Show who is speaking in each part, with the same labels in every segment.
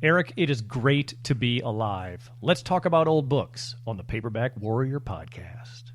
Speaker 1: Eric, it is great to be alive. Let's talk about old books on the Paperback Warrior podcast.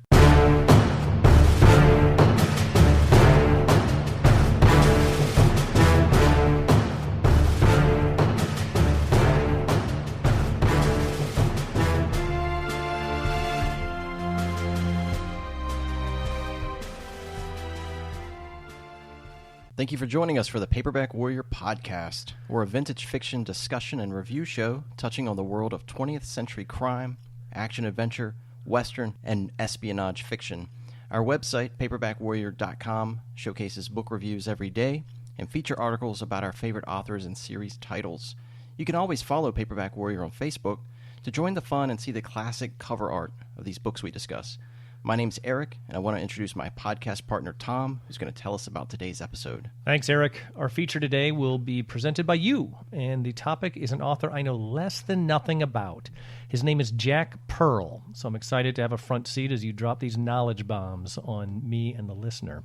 Speaker 2: Thank you for joining us for the Paperback Warrior podcast. We're a vintage fiction discussion and review show touching on the world of 20th century crime, action-adventure, western, and espionage fiction. Our website, paperbackwarrior.com, showcases book reviews every day and feature articles about our favorite authors and series titles. You can always follow Paperback Warrior on Facebook to join the fun and see the classic cover art of these books we discuss. My name's Eric, and I want to introduce my podcast partner, Tom, who's going to tell us about today's episode.
Speaker 1: Thanks, Eric. Our feature today will be presented by you, and the topic is an author I know less than nothing about. His name is Jack Pearl, so I'm excited to have a front seat as you drop these knowledge bombs on me and the listener.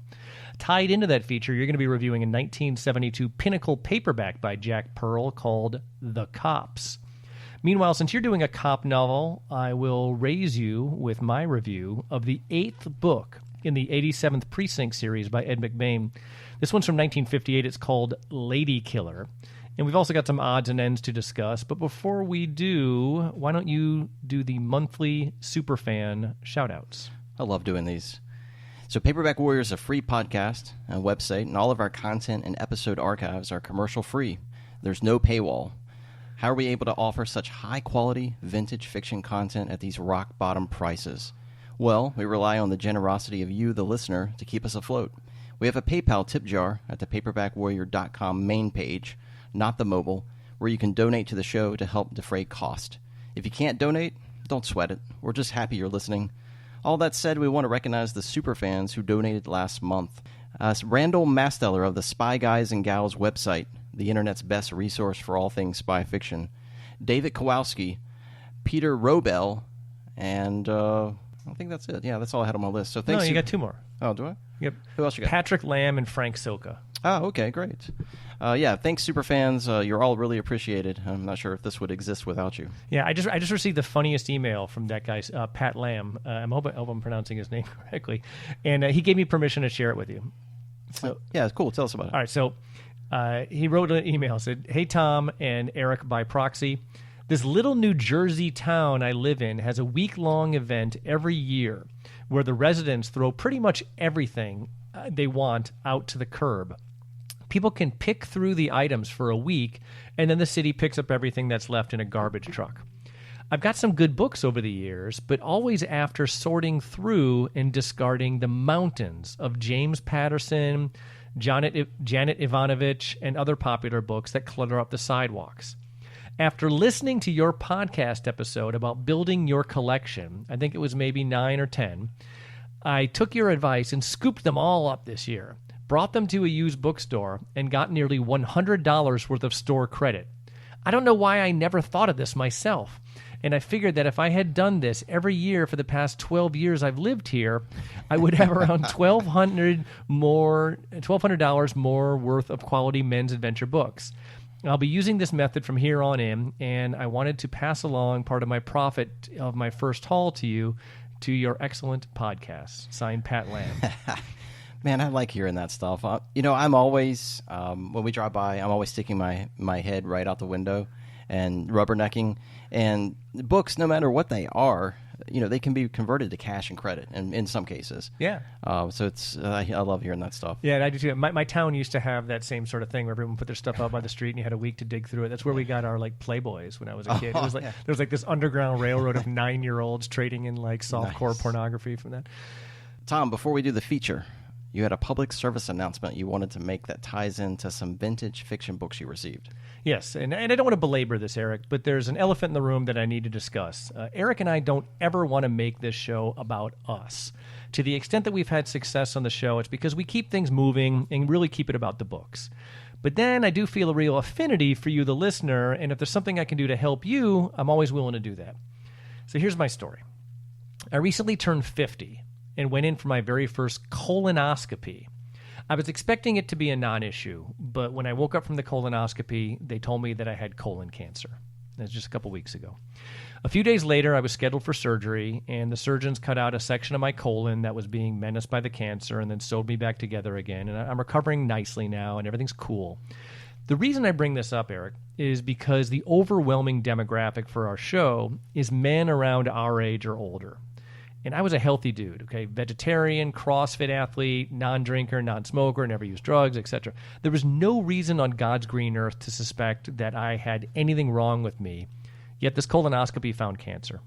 Speaker 1: Tied into that feature, you're going to be reviewing a 1972 pinnacle paperback by Jack Pearl called The Cops. Meanwhile, since you're doing a cop novel, I will raise you with my review of the 8th book in the 87th Precinct series by Ed McBain. This one's from 1958. It's called Ladykiller. And we've also got some odds and ends to discuss. But before we do, why don't you do the monthly superfan shoutouts?
Speaker 2: I love doing these. So Paperback Warrior is a free podcast and website, and all of our content and episode archives are commercial-free. There's no paywall. How are we able to offer such high-quality, vintage fiction content at these rock-bottom prices? Well, we rely on the generosity of you, the listener, to keep us afloat. We have a PayPal tip jar at the paperbackwarrior.com main page, not the mobile, where you can donate to the show to help defray cost. If you can't donate, don't sweat it. We're just happy you're listening. All that said, we want to recognize the superfans who donated last month. Randall Masteller of the Spy Guys and Gals website, the internet's best resource for all things spy fiction. David Kowalski, Peter Robel, and I think that's it. Yeah, that's all I had on my list. So thanks.
Speaker 1: No, you got two more.
Speaker 2: Oh, do I?
Speaker 1: Yep.
Speaker 2: Who else you got?
Speaker 1: Patrick Lamb and Frank Silka.
Speaker 2: Oh, okay, great. Yeah, thanks, superfans. You're all really appreciated. I'm not sure if this would exist without you.
Speaker 1: Yeah, I just received the funniest email from that guy, Pat Lamb. I hope I'm pronouncing his name correctly, and he gave me permission to share it with you. So
Speaker 2: yeah, it's cool. Tell us about it.
Speaker 1: All right, so he wrote an email, said, "Hey, Tom and Eric by proxy, this little New Jersey town I live in has a week-long event every year where the residents throw pretty much everything they want out to the curb. People can pick through the items for a week, and then the city picks up everything that's left in a garbage truck. I've got some good books over the years, but always after sorting through and discarding the mountains of James Patterson, Janet Ivanovich, and other popular books that clutter up the sidewalks. After listening to your podcast episode about building your collection, I think it was maybe 9 or 10, I took your advice and scooped them all up this year, brought them to a used bookstore, and got nearly $100 worth of store credit. I don't know why I never thought of this myself. And I figured that if I had done this every year for the past 12 years I've lived here, I would have around $1,200 more worth of quality men's adventure books. I'll be using this method from here on in, and I wanted to pass along part of my profit of my first haul to you, to your excellent podcast." Signed, Pat Lamb.
Speaker 2: Man, I like hearing that stuff. I'm always, when we drive by, I'm always sticking my head right out the window and rubbernecking. And books, no matter what they are, they can be converted to cash and credit in some cases.
Speaker 1: Yeah.
Speaker 2: So it's I love hearing that stuff.
Speaker 1: Yeah, I do too. My town used to have that same sort of thing where everyone put their stuff out by the street and you had a week to dig through it. That's where we got our Playboys when I was a kid. It was there was this underground railroad of 9-year-olds trading in softcore pornography from that.
Speaker 2: Tom, before we do the feature, you had a public service announcement you wanted to make that ties into some vintage fiction books you received.
Speaker 1: Yes, and I don't want to belabor this, Eric, but there's an elephant in the room that I need to discuss. Eric and I don't ever want to make this show about us. To the extent that we've had success on the show, it's because we keep things moving and really keep it about the books. But then I do feel a real affinity for you, the listener, and if there's something I can do to help you, I'm always willing to do that. So here's my story. I recently turned 50 and went in for my very first colonoscopy. I was expecting it to be a non-issue, but when I woke up from the colonoscopy, they told me that I had colon cancer. That was just a couple weeks ago. A few days later, I was scheduled for surgery, and the surgeons cut out a section of my colon that was being menaced by the cancer and then sewed me back together again. And I'm recovering nicely now, and everything's cool. The reason I bring this up, Eric, is because the overwhelming demographic for our show is men around our age or older. And I was a healthy dude, okay? Vegetarian, CrossFit athlete, non-drinker, non-smoker, never used drugs, etc. There was no reason on God's green earth to suspect that I had anything wrong with me, yet this colonoscopy found cancer.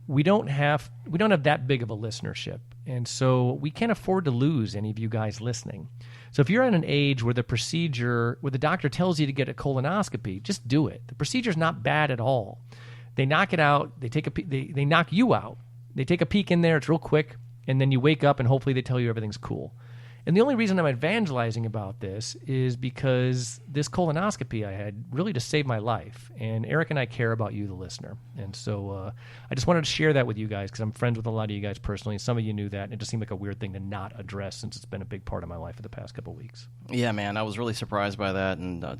Speaker 1: We don't have that big of a listenership, and so we can't afford to lose any of you guys listening. So if you're at an age where the doctor tells you to get a colonoscopy, just do it. The procedure's not bad at all. They knock it out. They knock you out. They take a peek in there. It's real quick, and then you wake up, and hopefully they tell you everything's cool. And the only reason I'm evangelizing about this is because this colonoscopy I had really just saved my life. And Eric and I care about you, the listener. And so I just wanted to share that with you guys because I'm friends with a lot of you guys personally. Some of you knew that. And it just seemed like a weird thing to not address since it's been a big part of my life for the past couple of weeks.
Speaker 2: Yeah, man, I was really surprised by that, and I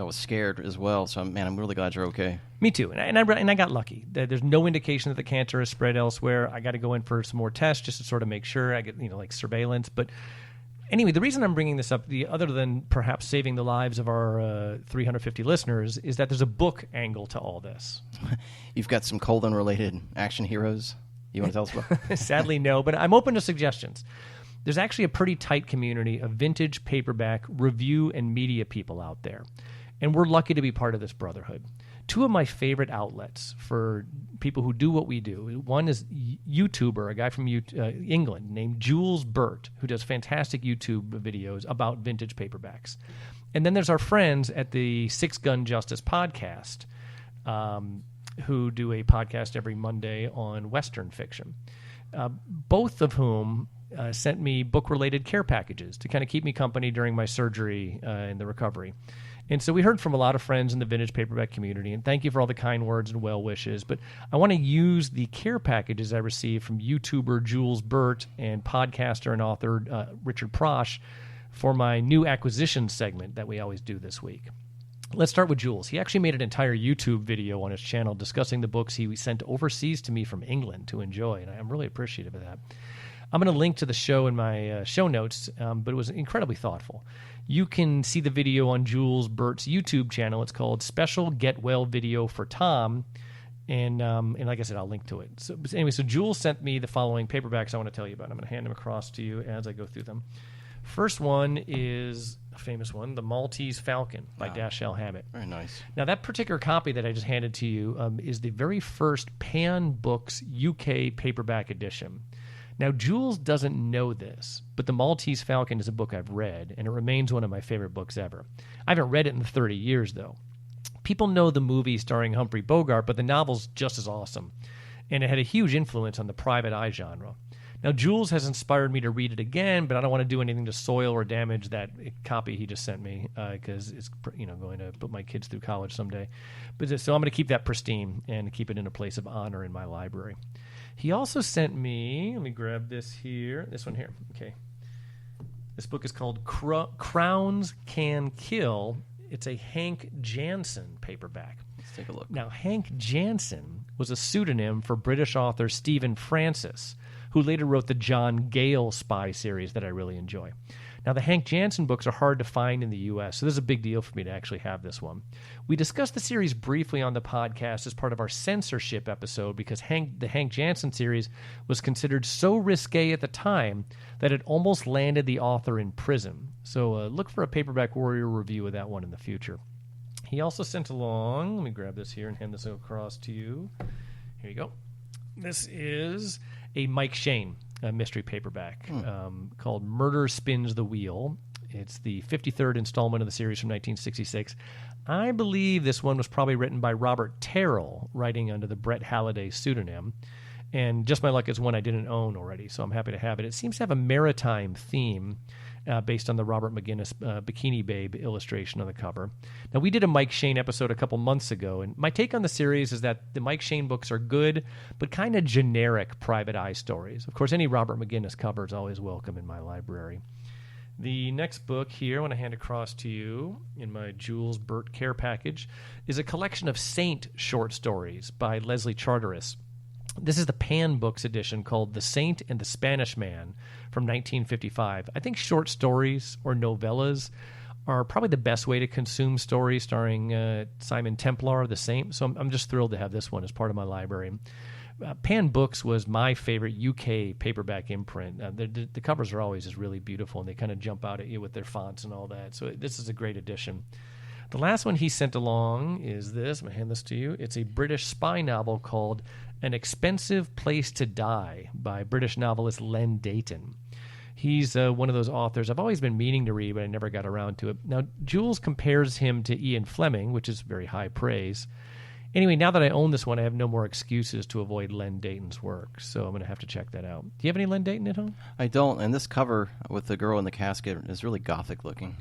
Speaker 2: was scared as well. So, man, I'm really glad you're okay.
Speaker 1: Me too, and I got lucky. There's no indication that the cancer is spread elsewhere. I got to go in for some more tests just to sort of make sure I get, like surveillance. But anyway, the reason I'm bringing this up, other than perhaps saving the lives of our 350 listeners, is that there's a book angle to all this.
Speaker 2: You've got some colon-related action heroes you want to tell us about?
Speaker 1: Sadly, no, but I'm open to suggestions. There's actually a pretty tight community of vintage paperback review and media people out there, and we're lucky to be part of this brotherhood. Two of my favorite outlets for people who do what we do. One is YouTuber, a guy from England named Jules Burt, who does fantastic YouTube videos about vintage paperbacks. And then there's our friends at the Six Gun Justice podcast, who do a podcast every Monday on Western fiction. Both of whom sent me book-related care packages to kind of keep me company during my surgery and the recovery. And so we heard from a lot of friends in the vintage paperback community, and thank you for all the kind words and well wishes. But I want to use the care packages I received from YouTuber Jules Burt and podcaster and author Richard Prosch for my new acquisition segment that we always do this week. Let's start with Jules. He actually made an entire YouTube video on his channel discussing the books he sent overseas to me from England to enjoy, and I'm really appreciative of that. I'm going to link to the show in my show notes, but it was incredibly thoughtful. You can see the video on Jules Burt's YouTube channel. It's called Special Get Well Video for Tom, and like I said, I'll link to it. So anyway, so Jules sent me the following paperbacks I want to tell you about. I'm going to hand them across to you as I go through them. First one is a famous one, The Maltese Falcon by Dashiell Hammett.
Speaker 2: Very nice.
Speaker 1: Now, that particular copy that I just handed to you is the very first Pan Books UK paperback edition. Now, Jules doesn't know this, but The Maltese Falcon is a book I've read, and it remains one of my favorite books ever. I haven't read it in 30 years, though. People know the movie starring Humphrey Bogart, but the novel's just as awesome, and it had a huge influence on the private eye genre. Now, Jules has inspired me to read it again, but I don't want to do anything to soil or damage that copy he just sent me because it's going to put my kids through college someday. So I'm going to keep that pristine and keep it in a place of honor in my library. He also sent me, let me grab this one here. Okay. This book is called Crowns Can Kill. It's a Hank Jansen paperback.
Speaker 2: Let's take a look.
Speaker 1: Now, Hank Jansen was a pseudonym for British author Stephen Francis, who later wrote the John Gale spy series that I really enjoy. Now, the Hank Jansen books are hard to find in the U.S., so this is a big deal for me to actually have this one. We discussed the series briefly on the podcast as part of our censorship episode because the Hank Jansen series was considered so risque at the time that it almost landed the author in prison. So look for a Paperback Warrior review of that one in the future. He also sent along, let me grab this here and hand this across to you. Here you go. This is a Mike Shane mystery paperback called Murder Spins the Wheel. It's the 53rd installment of the series from 1966. I believe this one was probably written by Robert Terrell, writing under the Brett Halliday pseudonym. And just my luck, it's one I didn't own already, so I'm happy to have it. It seems to have a maritime theme based on the Robert McGinnis Bikini Babe illustration on the cover. Now, we did a Mike Shane episode a couple months ago, and my take on the series is that the Mike Shane books are good, but kind of generic private eye stories. Of course, any Robert McGinnis cover is always welcome in my library. The next book here, I want to hand across to you in my Jules Burt care package, is a collection of Saint short stories by Leslie Charteris. This is the Pan Books edition called The Saint and the Spanish Man from 1955. I think short stories or novellas are probably the best way to consume stories starring Simon Templar, the Saint. So I'm just thrilled to have this one as part of my library. Pan Books was my favorite UK paperback imprint. The covers are always just really beautiful, and they kind of jump out at you with their fonts and all that. So this is a great addition. The last one he sent along is this. I'm going to hand this to you. It's a British spy novel called An Expensive Place to Die by British novelist Len Deighton. He's one of those authors I've always been meaning to read, but I never got around to it. Now, Jules compares him to Ian Fleming, which is very high praise. Anyway, now that I own this one, I have no more excuses to avoid Len Deighton's work, so I'm going to have to check that out. Do you have any Len Deighton at home?
Speaker 2: I don't, and this cover with the girl in the casket is really gothic looking.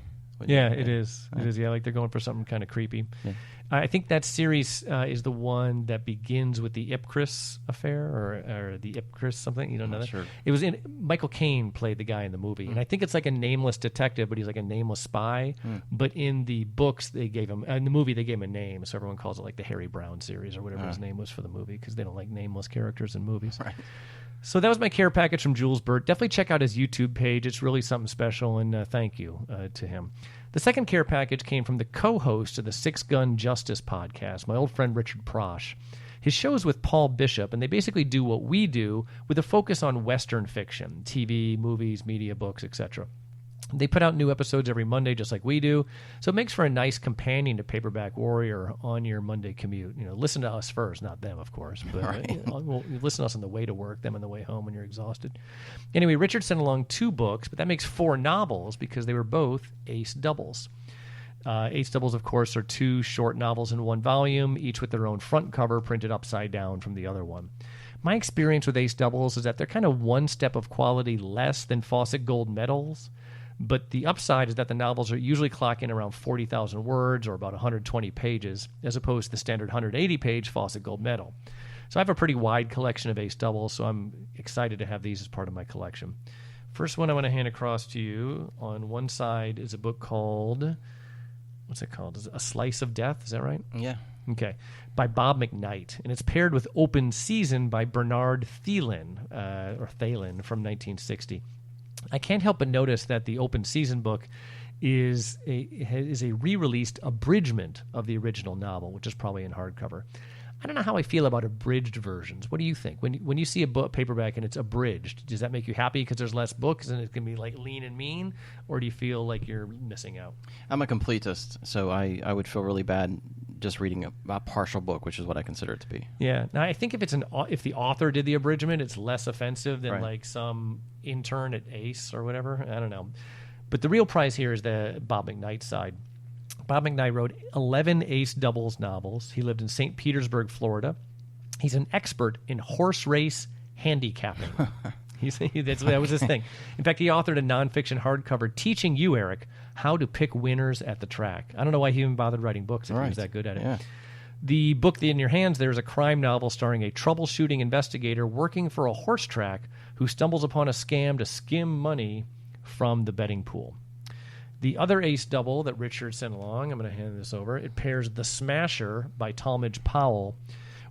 Speaker 1: Yeah, it is. It is. Yeah, like they're going for something kind of creepy. Yeah. I think that series is the one that begins with the Ipcris affair, or the Ipcris something. You don't know that?
Speaker 2: Sure.
Speaker 1: It was in Michael Caine played the guy in the movie, and I think it's like a nameless detective, but he's like a nameless spy. But in the books, they gave him in the movie they gave him a name, so everyone calls it like the Harry Brown series or whatever his name was for the movie because they don't like nameless characters in movies.
Speaker 2: Right.
Speaker 1: So that was my care package from Jules Burt. Definitely check out his YouTube page. It's really something special, and thank you to him. The second care package came from the co-host of the Six Gun Justice podcast, my old friend Richard Prosh. His show is with Paul Bishop, and they basically do what we do with a focus on Western fiction, TV, movies, media, books, etc. They put out new episodes every Monday, just like we do, so it makes for a nice companion to Paperback Warrior on your Monday commute. You know, listen to us first, not them, of course, but
Speaker 2: right.
Speaker 1: Well, listen to us on the way to work, them on the way home when you're exhausted. Anyway, Richard sent along 2 books, but that makes 4 novels because they were both ace doubles. Ace doubles, of course, are 2 short novels in one volume, each with their own front cover printed upside down from the other one. My experience with ace doubles is that they're kind of one step of quality less than Fawcett Gold medals. But the upside is that the novels are usually clocking around 40,000 words or about 120 pages, as opposed to the standard 180-page Fawcett Gold medal. So I have a pretty wide collection of ace doubles, so I'm excited to have these as part of my collection. First one I want to hand across to you. On one side is a book called, what's it called? Is it A Slice of Death? Is that right?
Speaker 2: Yeah.
Speaker 1: Okay. By Bob McKnight. And it's paired with Open Season by Bernard Thielen from 1960. I can't help but notice that the Open Season book is a re-released abridgment of the original novel, which is probably in hardcover. I don't know how I feel about abridged versions. What do you think? When you see a book paperback and it's abridged, does that make you happy because there's less books and it can be like lean and mean, or do you feel like you're missing out?
Speaker 2: I'm a completist, so I would feel really bad just reading a partial book, which is what I consider it to be.
Speaker 1: Yeah. Now I think if the author did the abridgment, it's less offensive than
Speaker 2: right.
Speaker 1: like some intern at Ace or whatever. I don't know. But the real prize here is the Bob McKnight side. Bob McKnight wrote 11 ace doubles novels. He lived in St. Petersburg, Florida. He's an expert in horse race handicapping. That was his thing. In fact, he authored a nonfiction hardcover teaching you, Eric, how to pick winners at the track. I don't know why he even bothered writing books if he was that good at it.
Speaker 2: Yeah.
Speaker 1: The book in your hands there is a crime novel starring a troubleshooting investigator working for a horse track who stumbles upon a scam to skim money from the betting pool. The other ace double that Richard sent along, I'm going to hand this over. It pairs The Smasher by Talmadge Powell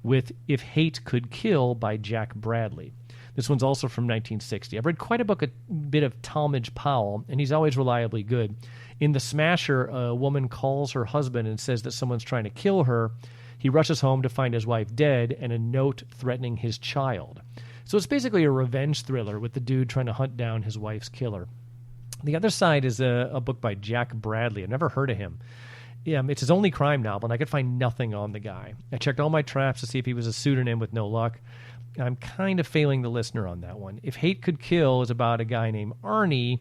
Speaker 1: with If Hate Could Kill by Jack Bradley. This one's also from 1960. I've read quite a bit of Talmadge Powell, and he's always reliably good. In The Smasher, a woman calls her husband and says that someone's trying to kill her. He rushes home to find his wife dead and a note threatening his child. So it's basically a revenge thriller with the dude trying to hunt down his wife's killer. The other side is a book by Jack Bradley. I've never heard of him. It's his only crime novel, and I could find nothing on the guy. I checked all my traps to see if he was a pseudonym with no luck. I'm kind of failing the listener on that one. If Hate Could Kill is about a guy named Arnie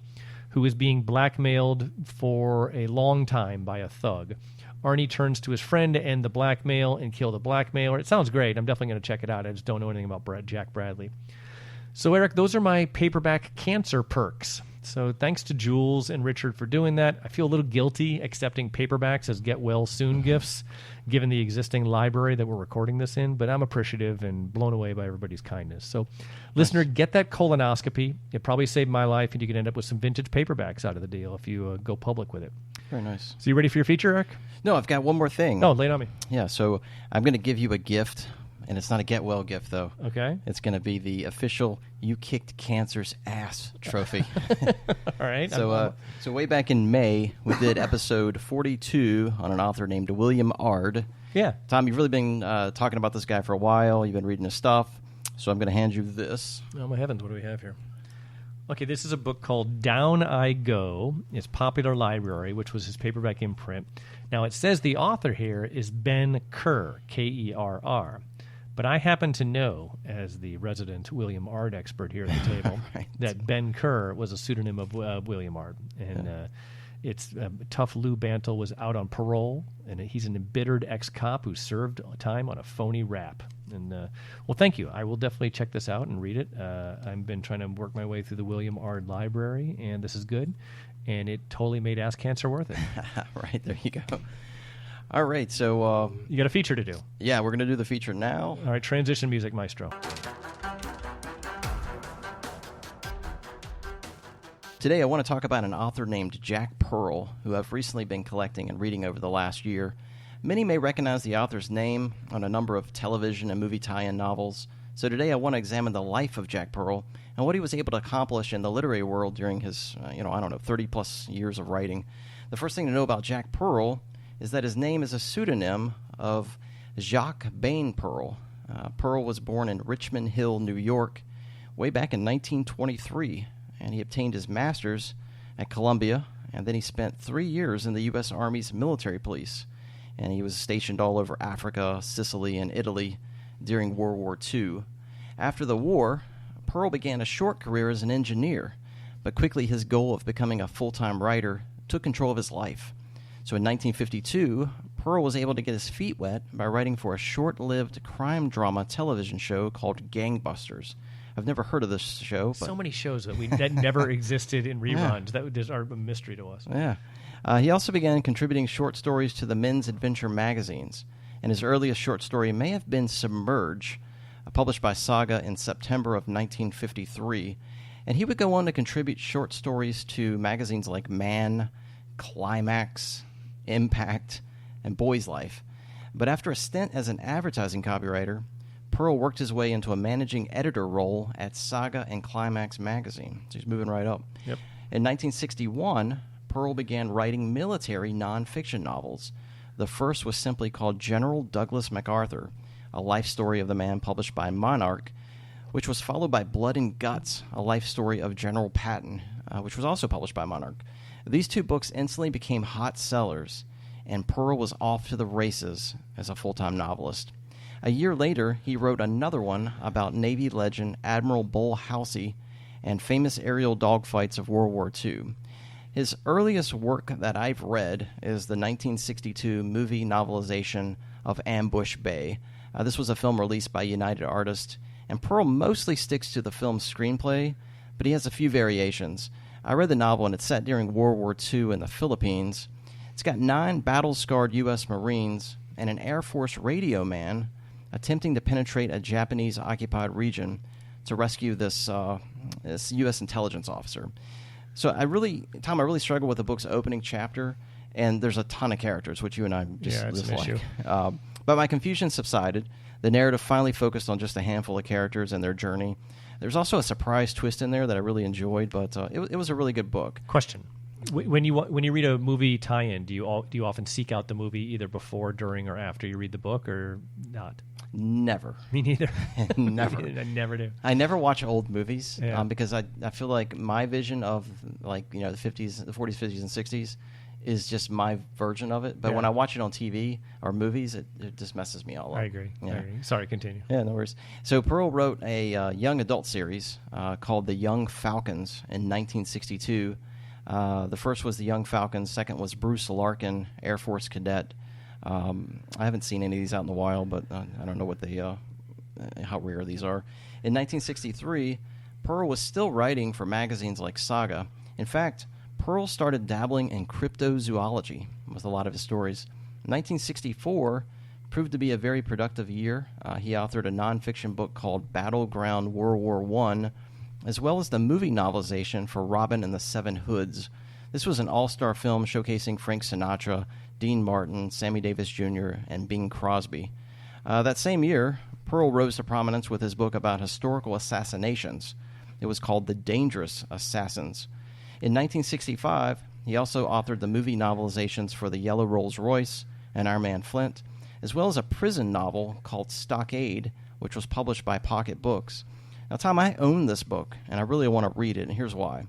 Speaker 1: who is being blackmailed for a long time by a thug. Arnie turns to his friend to end the blackmail and kill the blackmailer. It sounds great. I'm definitely going to check it out. I just don't know anything about Jack Bradley. So, Eric, those are my paperback cancer perks. So thanks to Jules and Richard for doing that. I feel a little guilty accepting paperbacks as get-well-soon gifts, given the existing library that we're recording this in, but I'm appreciative and blown away by everybody's kindness. So, listener, get that colonoscopy. It probably saved my life, and you can end up with some vintage paperbacks out of the deal if you go public with it.
Speaker 2: Very nice.
Speaker 1: So you ready for your feature, Eric?
Speaker 2: No, I've got one more thing.
Speaker 1: Oh, lay it on me.
Speaker 2: Yeah, so I'm going to give you a gift, and it's not a get-well gift, though.
Speaker 1: Okay.
Speaker 2: It's going to be the official You Kicked Cancer's Ass trophy.
Speaker 1: All right.
Speaker 2: So way back in May, we did episode 42 on an author named William Ard.
Speaker 1: Yeah.
Speaker 2: Tom, you've really been talking about this guy for a while. You've been reading his stuff, so I'm going to hand you this.
Speaker 1: Oh, my heavens, what do we have here? Okay, this is a book called Down I Go. It's Popular Library, which was his paperback imprint. Now, it says the author here is Ben Kerr, K-E-R-R. But I happen to know, as the resident William Ard expert here at the table,
Speaker 2: right.
Speaker 1: that Ben Kerr was a pseudonym of William Ard. And it's tough Lou Bantle was out on parole, and he's an embittered ex-cop who served time on a phony rap. And well, thank you. I will definitely check this out and read it. I've been trying to work my way through the William Ard library, and this is good. And it totally made ass cancer worth it.
Speaker 2: Right, there you go. All right, so...
Speaker 1: you got a feature to do.
Speaker 2: Yeah, we're going to do the feature now.
Speaker 1: All right, transition music, maestro.
Speaker 2: Today I want to talk about an author named Jack Pearl, who I've recently been collecting and reading over the last year. Many may recognize the author's name on a number of television and movie tie-in novels. So today I want to examine the life of Jack Pearl and what he was able to accomplish in the literary world during his, 30-plus years of writing. The first thing to know about Jack Pearl is that his name is a pseudonym of Jacques Bain Pearl. Pearl was born in Richmond Hill, New York, way back in 1923, and he obtained his master's at Columbia, and then he spent 3 years in the U.S. Army's military police, and he was stationed all over Africa, Sicily, and Italy during World War II. After the war, Pearl began a short career as an engineer, but quickly his goal of becoming a full-time writer took control of his life. So in 1952, Pearl was able to get his feet wet by writing for a short-lived crime drama television show called Gangbusters. I've never heard of this show. But
Speaker 1: so many shows that never existed in reruns. Yeah. That just are a mystery to us.
Speaker 2: Yeah. He also began contributing short stories to the men's adventure magazines, and his earliest short story may have been Submerge, published by Saga in September of 1953. And he would go on to contribute short stories to magazines like Man, Climax, Impact, and Boy's Life. But after a stint as an advertising copywriter, Pearl worked his way into a managing editor role at Saga and Climax magazine. So he's moving right up.
Speaker 1: Yep.
Speaker 2: In 1961, Pearl began writing military nonfiction novels. The first was simply called General Douglas MacArthur, a life story of the man, published by Monarch, which was followed by Blood and Guts, a life story of General Patton, which was also published by Monarch. These two books instantly became hot sellers, and Pearl was off to the races as a full-time novelist. A year later, he wrote another one about Navy legend Admiral Bull Halsey and famous aerial dogfights of World War II. His earliest work that I've read is the 1962 movie novelization of Ambush Bay. This was a film released by United Artists, and Pearl mostly sticks to the film's screenplay, but he has a few variations. I read the novel, and it's set during World War II in the Philippines. It's got 9 battle-scarred U.S. Marines and an Air Force radio man attempting to penetrate a Japanese-occupied region to rescue this U.S. intelligence officer. So I really struggle with the book's opening chapter, and there's a ton of characters, which you and I just like. But my confusion subsided. The narrative finally focused on just a handful of characters and their journey. There's also a surprise twist in there that I really enjoyed, but it was a really good book.
Speaker 1: Question: When you read a movie tie-in, do you often seek out the movie either before, during, or after you read the book, or not?
Speaker 2: Never.
Speaker 1: Me neither.
Speaker 2: Never.
Speaker 1: I never do.
Speaker 2: I never watch old movies because I feel like my vision of the 50s, the 40s, 50s, and 60s is just my version of it. But when I watch it on TV or movies, it just messes me all up.
Speaker 1: I agree.
Speaker 2: Yeah.
Speaker 1: I agree. Sorry, continue.
Speaker 2: Yeah, no worries. So Pearl wrote a young adult series called The Young Falcons in 1962. The first was The Young Falcons. Second was Bruce Larkin, Air Force cadet. I haven't seen any of these out in the wild, but I don't know what how rare these are. In 1963, Pearl was still writing for magazines like Saga, In fact, Pearl started dabbling in cryptozoology with a lot of his stories. 1964 proved to be a very productive year. He authored a nonfiction book called Battleground World War I, as well as the movie novelization for Robin and the Seven Hoods. This was an all-star film showcasing Frank Sinatra, Dean Martin, Sammy Davis Jr., and Bing Crosby. That same year, Pearl rose to prominence with his book about historical assassinations. It was called The Dangerous Assassins. In 1965, he also authored the movie novelizations for The Yellow Rolls-Royce and Our Man Flint, as well as a prison novel called Stockade, which was published by Pocket Books. Now, Tom, I own this book, and I really want to read it, and here's why.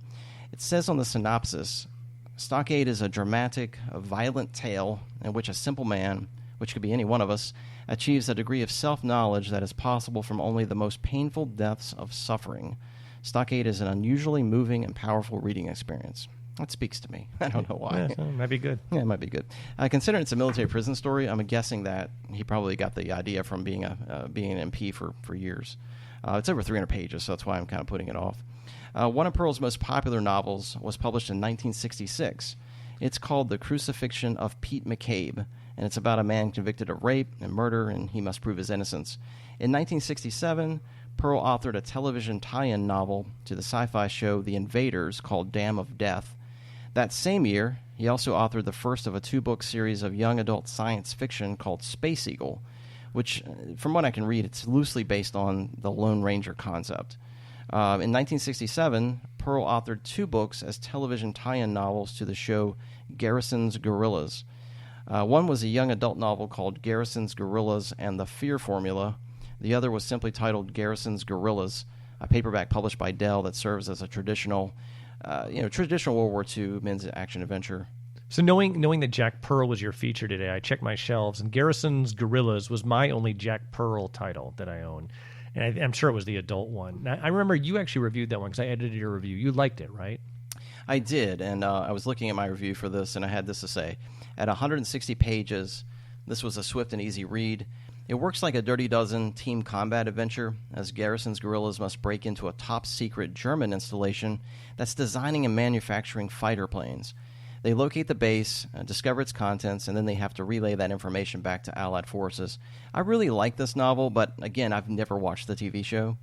Speaker 2: It says on the synopsis, Stockade is a dramatic, violent tale in which a simple man, which could be any one of us, achieves a degree of self-knowledge that is possible from only the most painful depths of suffering. Stockade is an unusually moving and powerful reading experience. That speaks to me. I don't know why.
Speaker 1: Yeah, so it might be good.
Speaker 2: Yeah, it might be good. Considering it's a military prison story, I'm guessing that he probably got the idea from being an MP for years. It's over 300 pages, so that's why I'm kind of putting it off. One of Pearl's most popular novels was published in 1966. It's called The Crucifixion of Pete McCabe, and it's about a man convicted of rape and murder, and he must prove his innocence. In 1967, Pearl authored a television tie-in novel to the sci-fi show The Invaders called Dam of Death. That same year, he also authored the first of a 2-book series of young adult science fiction called Space Eagle, which, from what I can read, it's loosely based on the Lone Ranger concept. In 1967, Pearl authored 2 books as television tie-in novels to the show Garrisons Gorillas. One was a young adult novel called Garrisons Gorillas and the Fear Formula. The other was simply titled Garrisons Gorillas, a paperback published by Dell that serves as a traditional World War II men's action adventure.
Speaker 1: So knowing that Jack Pearl was your feature today, I checked my shelves, and Garrisons Gorillas was my only Jack Pearl title that I own. And I'm sure it was the adult one. Now, I remember you actually reviewed that one because I edited your review. You liked it, right?
Speaker 2: I did, and I was looking at my review for this, and I had this to say. At 160 pages, this was a swift and easy read. It works like a Dirty Dozen team combat adventure, as Garrisons Gorillas must break into a top-secret German installation that's designing and manufacturing fighter planes. They locate the base, discover its contents, and then they have to relay that information back to Allied forces. I really like this novel, but again, I've never watched the TV show.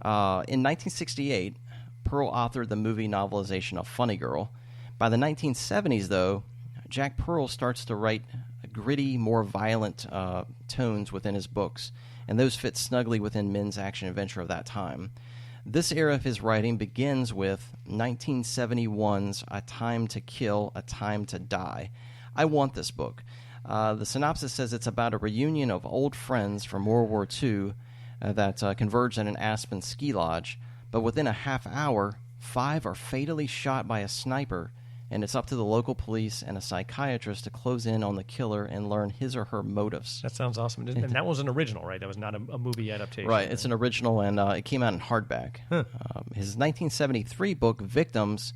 Speaker 2: In 1968, Pearl authored the movie novelization of Funny Girl. By the 1970s, though, Jack Pearl starts to write gritty, more violent tones within his books, and those fit snugly within men's action adventure of that time. This era of his writing begins with 1971's A Time to Kill, A Time to Die. I want this book. The synopsis says it's about a reunion of old friends from World War II that converge at an Aspen ski lodge, but within a half hour, 5 are fatally shot by a sniper, and it's up to the local police and a psychiatrist to close in on the killer and learn his or her motives.
Speaker 1: That sounds awesome. And that was an original, right? That was not a movie adaptation.
Speaker 2: Right, it's an original, and it came out in hardback.
Speaker 1: Huh.
Speaker 2: His 1973 book, Victims,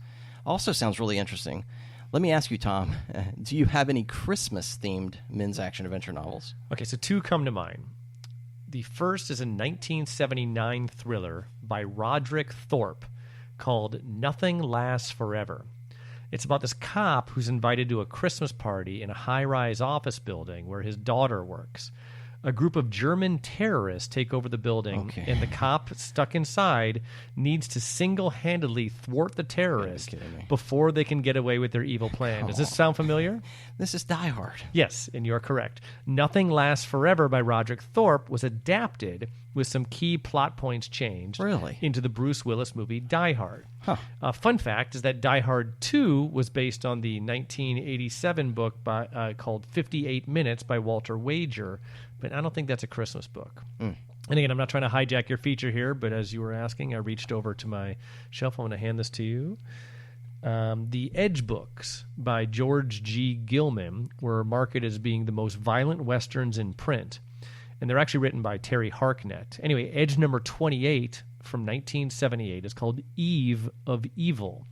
Speaker 2: also sounds really interesting. Let me ask you, Tom, do you have any Christmas-themed men's action-adventure novels?
Speaker 1: Okay, so 2 come to mind. The first is a 1979 thriller by Roderick Thorpe called Nothing Lasts Forever. It's about this cop who's invited to a Christmas party in a high-rise office building where his daughter works. A group of German terrorists take over the building, and the cop stuck inside needs to single-handedly thwart the terrorists before they can get away with their evil plan. Does this sound familiar?
Speaker 2: This is Die Hard.
Speaker 1: Yes, and you're correct. Nothing Lasts Forever by Roderick Thorpe was adapted with some key plot points changed into the Bruce Willis movie Die Hard. Fun fact is that Die Hard 2 was based on the 1987 book called 58 Minutes by Walter Wager, but I don't think that's a Christmas book. And again, I'm not trying to hijack your feature here, but as you were asking, I reached over to my shelf. I want to hand this to you. The Edge books by George G. Gilman were marketed as being the most violent Westerns in print, and they're actually written by Terry Harknett. Anyway, Edge number 28 from 1978 is called Eve of Evil,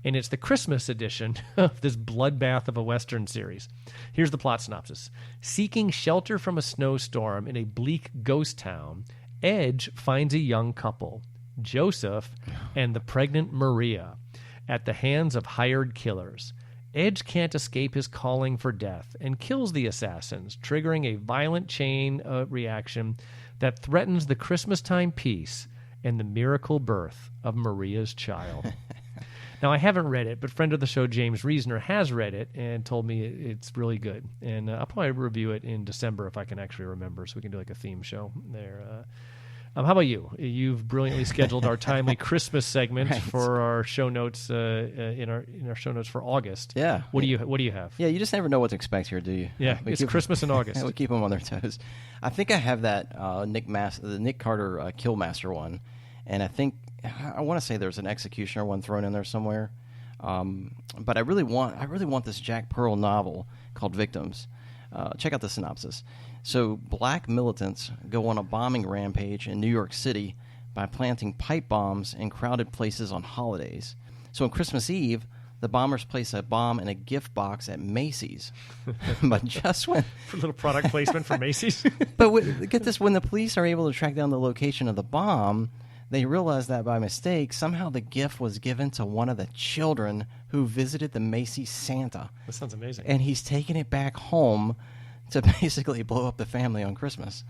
Speaker 1: and it's the Christmas edition of this bloodbath of a Western series. Here's the plot synopsis. Seeking shelter from a snowstorm in a bleak ghost town, Edge finds a young couple, Joseph and the pregnant Maria. at the hands of hired killers. Edge can't escape his calling for death and kills the assassins, triggering a violent chain reaction that threatens the Christmastime peace and the miracle birth of Maria's child. Now, I haven't read it, but friend of the show, James Reasoner, has read it and told me it's really good. And I'll probably review it in December if I can actually remember, so we can do like a theme show there. How about you? You've brilliantly scheduled our timely Christmas segment for our show notes in our show notes for August.
Speaker 2: Yeah.
Speaker 1: What do you have?
Speaker 2: Yeah, you just never know what to expect here, do you?
Speaker 1: Yeah, it's Christmas in August.
Speaker 2: We keep them on their toes. I think I have that the Nick Carter Killmaster one, and I want to say there's an Executioner one thrown in there somewhere. But I really want this Jack Pearl novel called Victims. Check out the synopsis. So, black militants go on a bombing rampage in New York City by planting pipe bombs in crowded places on holidays. So, on Christmas Eve, the bombers place a bomb in a gift box at Macy's. But just when...
Speaker 1: For a little product placement for Macy's?
Speaker 2: But get this, when the police are able to track down the location of the bomb, they realize that by mistake, somehow the gift was given to one of the children who visited the Macy's Santa.
Speaker 1: That sounds amazing.
Speaker 2: And he's taking it back home to basically blow up the family on Christmas.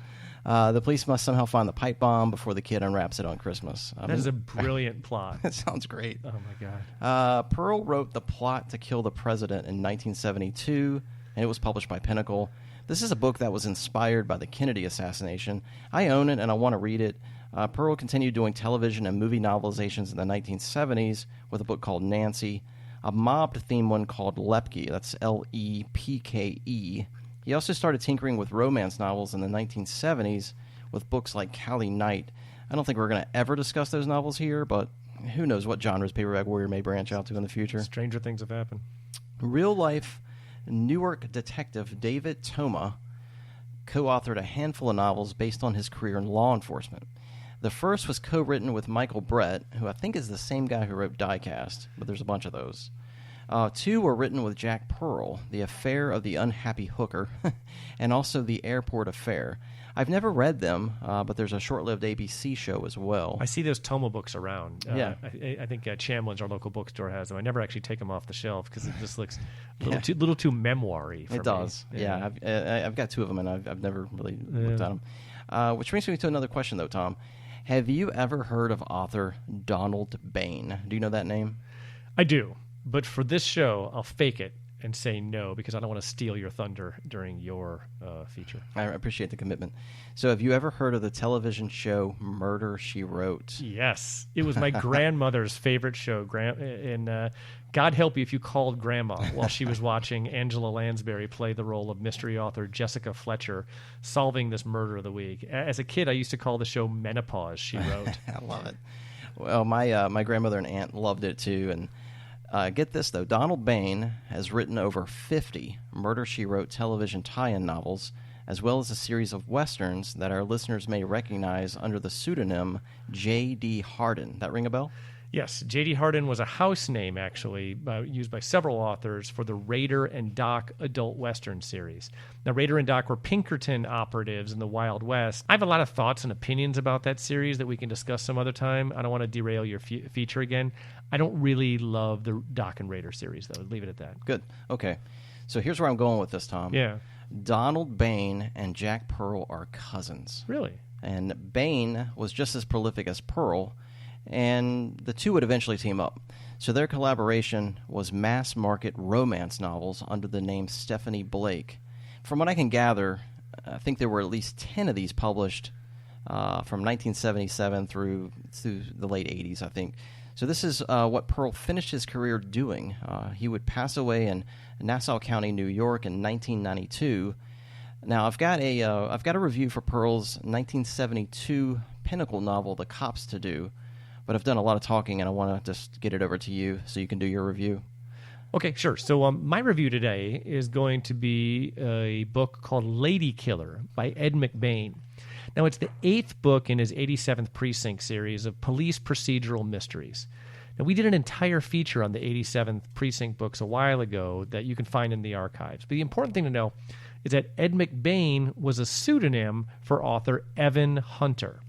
Speaker 2: The police must somehow find the pipe bomb before the kid unwraps it on Christmas.
Speaker 1: That is a brilliant plot.
Speaker 2: That sounds great.
Speaker 1: Oh, my God.
Speaker 2: Pearl wrote The Plot to Kill the President in 1972, and it was published by Pinnacle. This is a book that was inspired by the Kennedy assassination. I own it, and I want to read it. Pearl continued doing television and movie novelizations in the 1970s with a book called Nancy, a mob-themed one called Lepke. That's Lepke. He also started tinkering with romance novels in the 1970s with books like Callie Knight. I don't think we're going to ever discuss those novels here, but who knows what genres Paperback Warrior may branch out to in the future.
Speaker 1: Stranger things have happened.
Speaker 2: Real-life Newark detective David Toma co-authored a handful of novels based on his career in law enforcement. The first was co-written with Michael Brett, who I think is the same guy who wrote Diecast, but there's a bunch of those. Two were written with Jack Pearl, The Affair of the Unhappy Hooker, and also The Airport Affair. I've never read them, but there's a short-lived ABC show as well.
Speaker 1: I see those Toma books around.
Speaker 2: Yeah.
Speaker 1: I think Chamlin's, our local bookstore, has them. I never actually take them off the shelf because it just looks a little too memoir-y for me.
Speaker 2: It does. Yeah. I've got two of them, and I've never really looked at them. Which brings me to another question, though, Tom. Have you ever heard of author Donald Bain? Do you know that name?
Speaker 1: I do. But for this show, I'll fake it and say no because I don't want to steal your thunder during your feature.
Speaker 2: I appreciate the commitment. So have you ever heard of the television show Murder, She Wrote?
Speaker 1: Yes. It was my grandmother's favorite show. And God help you if you called Grandma while she was watching Angela Lansbury play the role of mystery author Jessica Fletcher solving this murder of the week. As a kid, I used to call the show Menopause, She Wrote.
Speaker 2: I love it. Well, my grandmother and aunt loved it too, and get this, though. Donald Bain has written over 50 Murder, She Wrote television tie-in novels, as well as a series of westerns that our listeners may recognize under the pseudonym J.D. Hardin. That ring a bell?
Speaker 1: Yes. J.D. Hardin was a house name, actually, used by several authors for the Raider and Doc adult western series. Now, Raider and Doc were Pinkerton operatives in the Wild West. I have a lot of thoughts and opinions about that series that we can discuss some other time. I don't want to derail your feature again. I don't really love the Doc and Raider series, though. Leave it at that.
Speaker 2: Good. Okay. So here's where I'm going with this, Tom.
Speaker 1: Yeah.
Speaker 2: Donald Bain and Jack Pearl are cousins.
Speaker 1: Really?
Speaker 2: And Bain was just as prolific as Pearl, and the two would eventually team up. So their collaboration was mass-market romance novels under the name Stephanie Blake. From what I can gather, I think there were at least 10 of these published from 1977 through the late 80s, I think. So this is what Pearl finished his career doing. He would pass away in Nassau County, New York in 1992. Now, I've got a review for Pearl's 1972 Pinnacle novel, The Cops to Do, but I've done a lot of talking, and I want to just get it over to you so you can do your review.
Speaker 1: Okay, sure. So my review today is going to be a book called Ladykiller by Ed McBain. Now, it's the 8th book in his 87th Precinct series of police procedural mysteries. Now, we did an entire feature on the 87th Precinct books a while ago that you can find in the archives. But the important thing to know is that Ed McBain was a pseudonym for author Evan Hunter.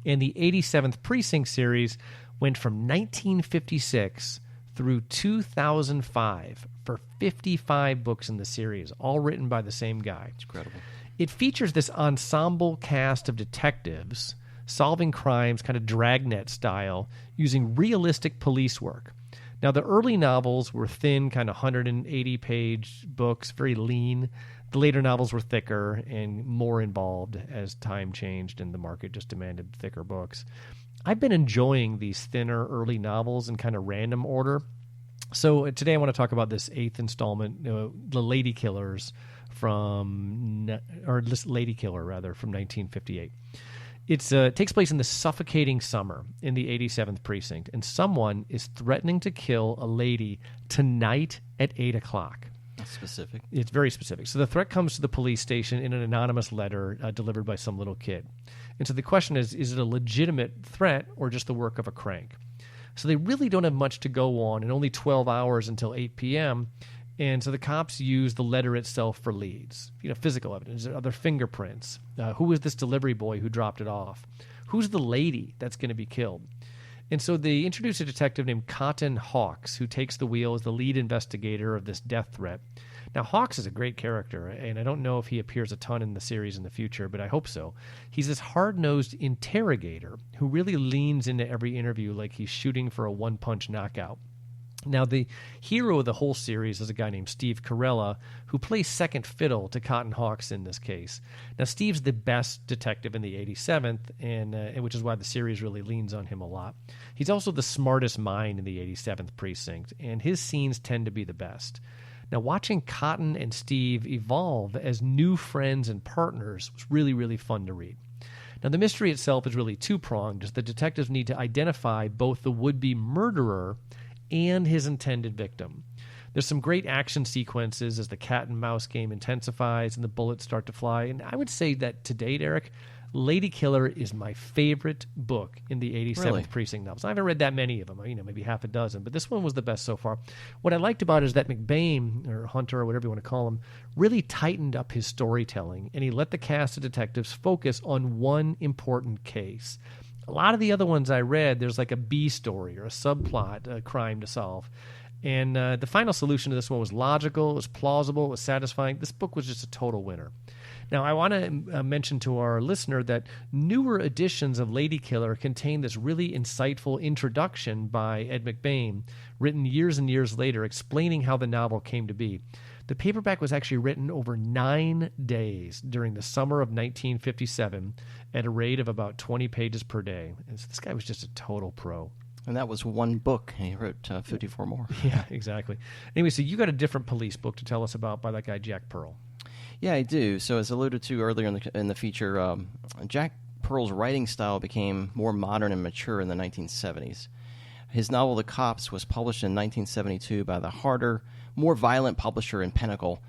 Speaker 1: And the 87th Precinct series went from 1956 through 2005 for 55 books in the series, all written by the same guy.
Speaker 2: It's incredible.
Speaker 1: It features this ensemble cast of detectives solving crimes kind of dragnet style using realistic police work. Now, the early novels were thin, kind of 180-page books, very lean. The later novels were thicker and more involved as time changed and the market just demanded thicker books. I've been enjoying these thinner early novels in kind of random order. So today I want to talk about this 8th installment, the Ladykillers Ladykiller, from 1958. It takes place in the suffocating summer in the 87th precinct, and someone is threatening to kill a lady tonight at 8 o'clock.
Speaker 2: That's specific.
Speaker 1: It's very specific. So the threat comes to the police station in an anonymous letter delivered by some little kid. And so the question is it a legitimate threat or just the work of a crank? So they really don't have much to go on, and only 12 hours until 8 p.m., and so the cops use the letter itself for leads. Physical evidence. Are there fingerprints? Who is this delivery boy who dropped it off? Who's the lady that's going to be killed? And so they introduce a detective named Cotton Hawks, who takes the wheel as the lead investigator of this death threat. Now, Hawks is a great character, and I don't know if he appears a ton in the series in the future, but I hope so. He's this hard-nosed interrogator who really leans into every interview like he's shooting for a one-punch knockout. Now, the hero of the whole series is a guy named Steve Carella, who plays second fiddle to Cotton Hawks in this case. Now, Steve's the best detective in the 87th, and which is why the series really leans on him a lot. He's also the smartest mind in the 87th precinct, and his scenes tend to be the best. Now, watching Cotton and Steve evolve as new friends and partners was really, really fun to read. Now, the mystery itself is really two-pronged, as the detectives need to identify both the would-be murderer and his intended victim. There's some great action sequences as the cat and mouse game intensifies and the bullets start to fly. And I would say that to date, Eric, Ladykiller is my favorite book in the 87th Precinct novels. I haven't read that many of them, maybe half a dozen, but this one was the best so far. What I liked about it is that McBain, or Hunter, or whatever you want to call him, really tightened up his storytelling, and he let the cast of detectives focus on one important case. A lot of the other ones I read, there's like a B story or a subplot, a crime to solve. And the final solution to this one was logical, it was plausible, it was satisfying. This book was just a total winner. Now, I want to mention to our listener that newer editions of Ladykiller contain this really insightful introduction by Ed McBain, written years and years later, explaining how the novel came to be. The paperback was actually written over 9 days during the summer of 1957 at a rate of about 20 pages per day. And so this guy was just a total pro.
Speaker 2: And that was one book. He wrote 54 more.
Speaker 1: Yeah, exactly. Anyway, so you got a different police book to tell us about by that guy, Jack Pearl.
Speaker 2: Yeah, I do. So as alluded to earlier in the feature, Jack Pearl's writing style became more modern and mature in the 1970s. His novel The Cops was published in 1972 by the harder, more violent publisher in Pinnacle.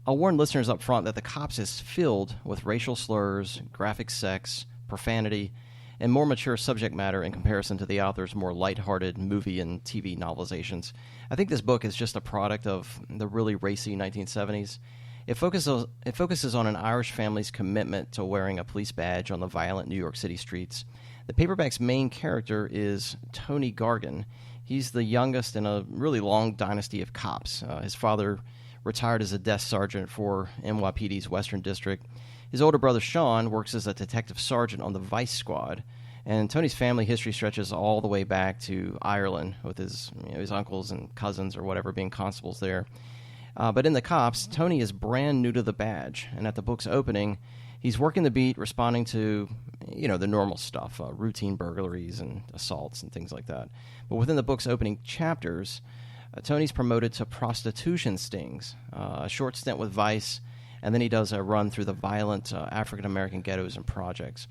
Speaker 2: I'll warn listeners up front that The Cops is filled with racial slurs, graphic sex, profanity, and more mature subject matter in comparison to the author's more lighthearted movie and TV novelizations. I think this book is just a product of the really racy 1970s. It focuses on an Irish family's commitment to wearing a police badge on the violent New York City streets. The paperback's main character is Tony Gargan. He's the youngest in a really long dynasty of cops. His father retired as a desk sergeant for NYPD's Western District. His older brother Sean works as a detective sergeant on the Vice Squad. And Tony's family history stretches all the way back to Ireland with his uncles and cousins or whatever being constables there. But in The Cops, Tony is brand new to the badge, and at the book's opening, he's working the beat, responding to, the normal stuff, routine burglaries and assaults and things like that. But within the book's opening chapters, Tony's promoted to prostitution stings, a short stint with Vice, and then he does a run through the violent African-American ghettos and projects.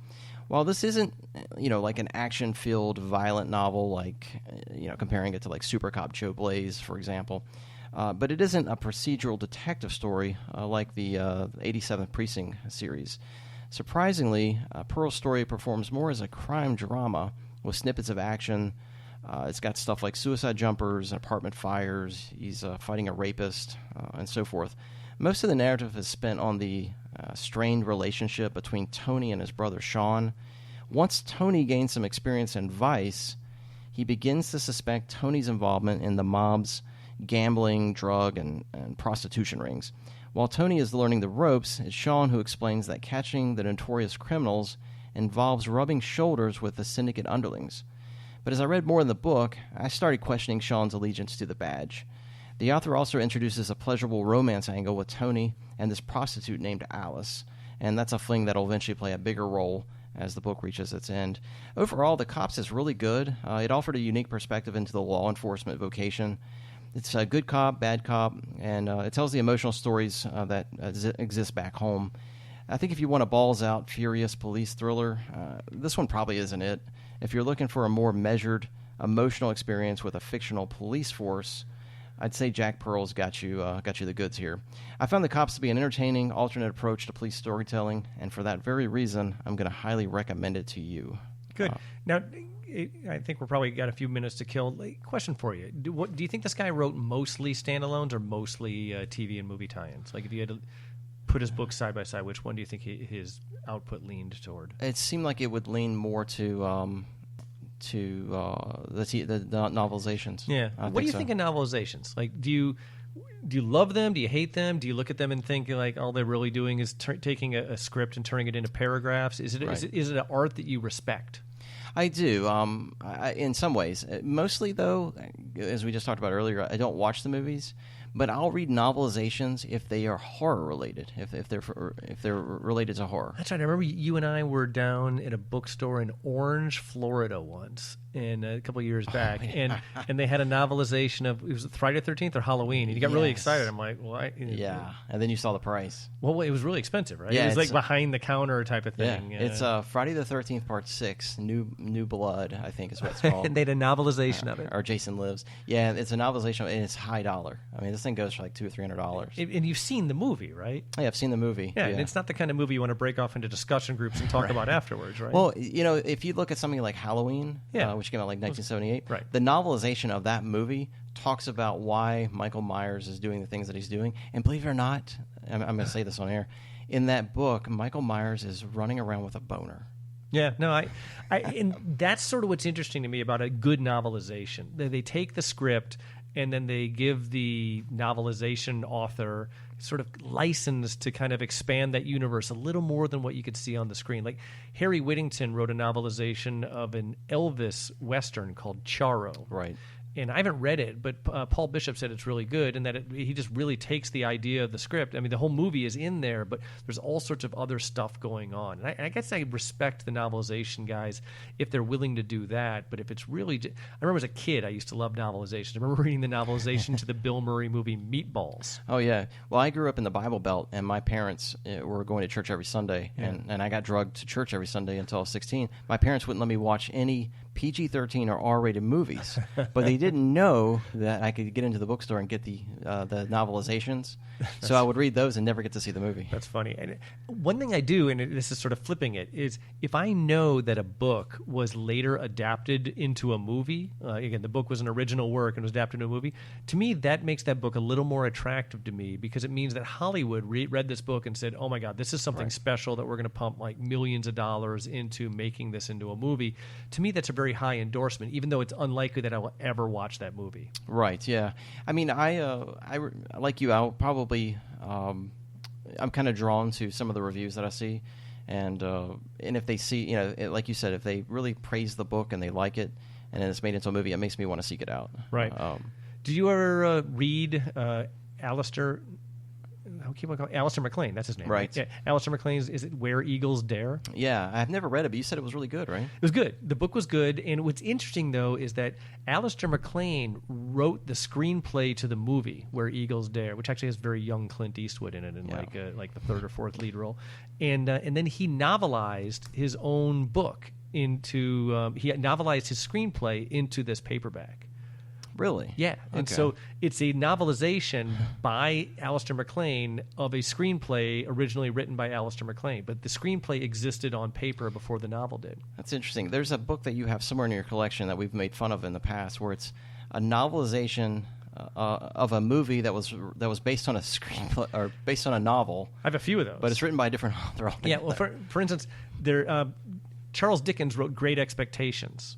Speaker 2: While this isn't, like an action-filled violent novel, like, comparing it to like Super Cop Joe Blaze, for example, but it isn't a procedural detective story like the 87th Precinct series. Surprisingly, Pearl's story performs more as a crime drama with snippets of action. It's got stuff like suicide jumpers and apartment fires. He's fighting a rapist and so forth. Most of the narrative is spent on the strained relationship between Tony and his brother Sean. Once Tony gains some experience in Vice, he begins to suspect Tony's involvement in the mob's gambling, drug, and prostitution rings. While Tony is learning the ropes, it's Sean who explains that catching the notorious criminals involves rubbing shoulders with the syndicate underlings. But as I read more in the book, I started questioning Sean's allegiance to the badge. The author also introduces a pleasurable romance angle with Tony and this prostitute named Alice, and that's a fling that'll eventually play a bigger role as the book reaches its end. Overall, The Cops is really good. It offered a unique perspective into the law enforcement vocation. It's a good cop, bad cop, and it tells the emotional stories that exist back home. I think if you want a balls-out, furious police thriller, this one probably isn't it. If you're looking for a more measured, emotional experience with a fictional police force, I'd say Jack Pearl's got you the goods here. I found The Cops to be an entertaining, alternate approach to police storytelling, and for that very reason, I'm going to highly recommend it to you.
Speaker 1: Good. Now, I think we're probably got a few minutes to kill. Question for you: Do you think this guy wrote mostly standalones or mostly TV and movie tie-ins? Like, if you had to put his books side by side, which one do you think his output leaned toward?
Speaker 2: It seemed like it would lean more to the novelizations.
Speaker 1: Yeah. What do you think of novelizations? Like, do you love them? Do you hate them? Do you look at them and think like all they're really doing is taking a script and turning it into paragraphs? Is it an art that you respect?
Speaker 2: I do, in some ways. Mostly, though, as we just talked about earlier, I don't watch the movies, but I'll read novelizations if they are horror related, if they're related to horror.
Speaker 1: That's right. I remember you and I were down at a bookstore in Orange, Florida once, and a couple of years back, and they had a novelization of, it was Friday the 13th or Halloween, and you got really excited. I'm like, well,
Speaker 2: and then you saw the price.
Speaker 1: Well, it was really expensive, right?
Speaker 2: Yeah,
Speaker 1: it was like behind the counter type of thing.
Speaker 2: Yeah, it's Friday the 13th Part 6, New Blood, I think is what it's called.
Speaker 1: And they had a novelization of it.
Speaker 2: Or Jason Lives. Yeah, it's a novelization, and it's high dollar. I mean, this thing goes for like $200 or $300.
Speaker 1: And you've seen the movie, right?
Speaker 2: Yeah, I've seen the movie.
Speaker 1: Yeah, and it's not the kind of movie you want to break off into discussion groups and talk about afterwards, right?
Speaker 2: Well, if you look at something like Halloween, which came out like 1978,
Speaker 1: right.
Speaker 2: The novelization of that movie talks about why Michael Myers is doing the things that he's doing. And believe it or not, I'm going to say this on air, in that book, Michael Myers is running around with a boner.
Speaker 1: Yeah, no, and that's sort of what's interesting to me about a good novelization. They take the script and then they give the novelization author sort of license to kind of expand that universe a little more than what you could see on the screen. Like Harry Whittington wrote a novelization of an Elvis Western called Charo.
Speaker 2: Right.
Speaker 1: And I haven't read it, but Paul Bishop said it's really good and that he just really takes the idea of the script. I mean, the whole movie is in there, but there's all sorts of other stuff going on. And I guess I respect the novelization guys if they're willing to do that. But if it's really... I remember as a kid, I used to love novelizations. I remember reading the novelization to the Bill Murray movie Meatballs.
Speaker 2: Oh, yeah. Well, I grew up in the Bible Belt, and my parents were going to church every Sunday.
Speaker 1: Yeah.
Speaker 2: And I got drugged to church every Sunday until I was 16. My parents wouldn't let me watch any PG-13 or R-rated movies, but they didn't know that I could get into the bookstore and get the novelizations. So I would read those and never get to see the movie.
Speaker 1: That's funny. And one thing I do, and this is sort of flipping it, is if I know that a book was later adapted into a movie, again, the book was an original work and was adapted into a movie, to me that makes that book a little more attractive to me because it means that Hollywood read this book and said, oh my God, this is something special that we're going to pump like millions of dollars into making this into a movie. To me, that's a very high endorsement, even though it's unlikely that I will ever watch that movie.
Speaker 2: Right, yeah. I mean, I like you, I'll probably, I'm kind of drawn to some of the reviews that I see, and if they see, like you said, if they really praise the book and they like it, and then it's made into a movie, it makes me want to seek it out.
Speaker 1: Right. Did you ever read Alistair MacLean, that's his name.
Speaker 2: Right.
Speaker 1: Yeah. Alistair MacLean's, is it Where Eagles Dare?
Speaker 2: Yeah, I've never read it, but you said it was really good, right?
Speaker 1: It was good. The book was good, and what's interesting, though, is that Alistair MacLean wrote the screenplay to the movie Where Eagles Dare, which actually has very young Clint Eastwood in it, in like the third or fourth lead role. And then he novelized his own book he novelized his screenplay into this paperback.
Speaker 2: Really?
Speaker 1: Yeah. And so it's a novelization by Alistair MacLean of a screenplay originally written by Alistair MacLean. But the screenplay existed on paper before the novel did.
Speaker 2: That's interesting. There's a book that you have somewhere in your collection that we've made fun of in the past where it's a novelization of a movie that was based on a screenplay or based on a novel.
Speaker 1: I have a few of those.
Speaker 2: But it's written by a different author altogether.
Speaker 1: Yeah, well, for instance, Charles Dickens wrote Great Expectations.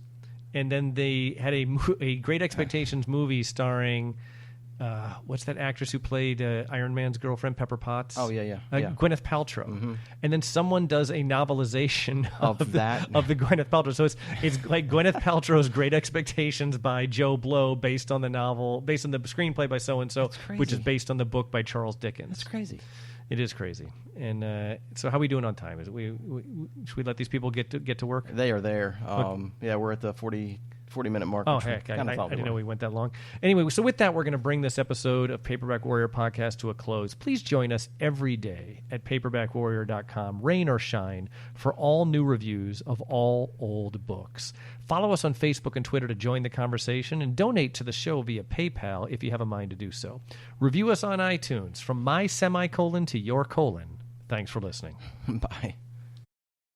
Speaker 1: and then they had a Great Expectations movie starring what's that actress who played Iron Man's girlfriend, Pepper Potts?
Speaker 2: Oh, yeah.
Speaker 1: Gwyneth Paltrow. And then someone does a novelization of the Gwyneth Paltrow. So it's like Gwyneth Paltrow's Great Expectations by Joe Blow, based on the screenplay by so and so, which is based on the book by Charles Dickens.
Speaker 2: That's crazy.
Speaker 1: It is crazy. And so, how are we doing on time? Is it, should we let these people get to work?
Speaker 2: They are there. Yeah, we're at the 40-minute mark.
Speaker 1: Oh, heck. I didn't know we went that long. Anyway, so with that, we're going to bring this episode of Paperback Warrior Podcast to a close. Please join us every day at paperbackwarrior.com, rain or shine, for all new reviews of all old books. Follow us on Facebook and Twitter to join the conversation, and donate to the show via PayPal if you have a mind to do so. Review us on iTunes. From my semicolon to your colon. Thanks for listening.
Speaker 2: Bye.